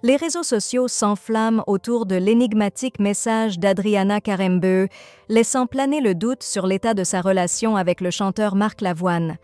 les réseaux sociaux s'enflamment autour de l'énigmatique message d'Adriana Karembeu, laissant planer le doute sur l'état de sa relation avec le chanteur Marc Lavoine.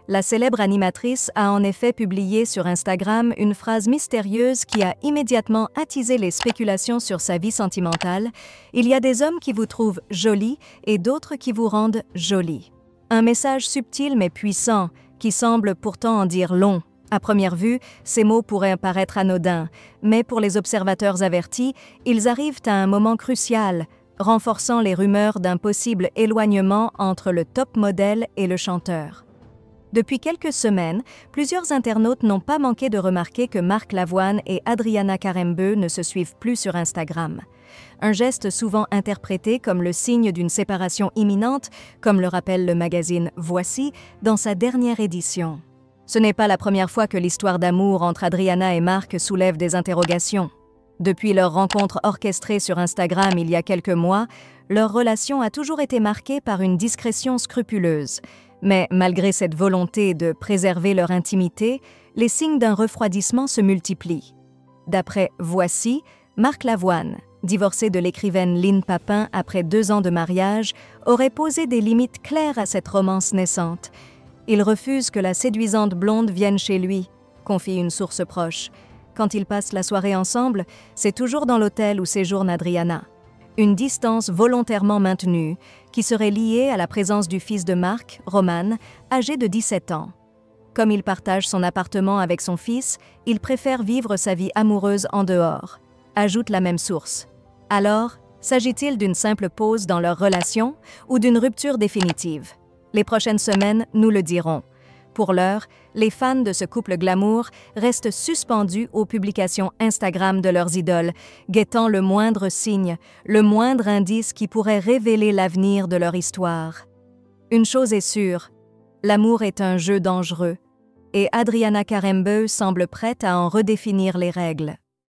La célèbre animatrice a en effet publié sur Instagram une phrase mystérieuse qui a immédiatement attisé les spéculations sur sa vie sentimentale. Il y a des hommes qui vous trouvent jolie et d'autres qui vous rendent jolie. Un message subtil mais puissant, qui semble pourtant en dire long. À première vue, ces mots pourraient paraître anodins, mais pour les observateurs avertis, ils arrivent à un moment crucial, renforçant les rumeurs d'un possible éloignement entre le top modèle et le chanteur. Depuis quelques semaines, plusieurs internautes n'ont pas manqué de remarquer que Marc Lavoine et Adriana Karembeu ne se suivent plus sur Instagram. Un geste souvent interprété comme le signe d'une séparation imminente, comme le rappelle le magazine Voici dans sa dernière édition. Ce n'est pas la première fois que l'histoire d'amour entre Adriana et Marc soulève des interrogations. Depuis leur rencontre orchestrée sur Instagram il y a quelques mois, leur relation a toujours été marquée par une discrétion scrupuleuse. Mais malgré cette volonté de préserver leur intimité, les signes d'un refroidissement se multiplient. D'après Voici, Marc Lavoine, divorcé de l'écrivaine Lynne Papin après 2 ans de mariage, aurait posé des limites claires à cette romance naissante. Il refuse que la séduisante blonde vienne chez lui, confie une source proche. Quand ils passent la soirée ensemble, c'est toujours dans l'hôtel où séjourne Adriana. Une distance volontairement maintenue, qui serait liée à la présence du fils de Marc, Roman, âgé de 17 ans. Comme il partage son appartement avec son fils, il préfère vivre sa vie amoureuse en dehors, ajoute la même source. Alors, s'agit-il d'une simple pause dans leur relation ou d'une rupture définitive? Les prochaines semaines nous le diront. Pour l'heure, les fans de ce couple glamour restent suspendus aux publications Instagram de leurs idoles, guettant le moindre signe, le moindre indice qui pourrait révéler l'avenir de leur histoire. Une chose est sûre, l'amour est un jeu dangereux, et Adriana Karembeu semble prête à en redéfinir les règles.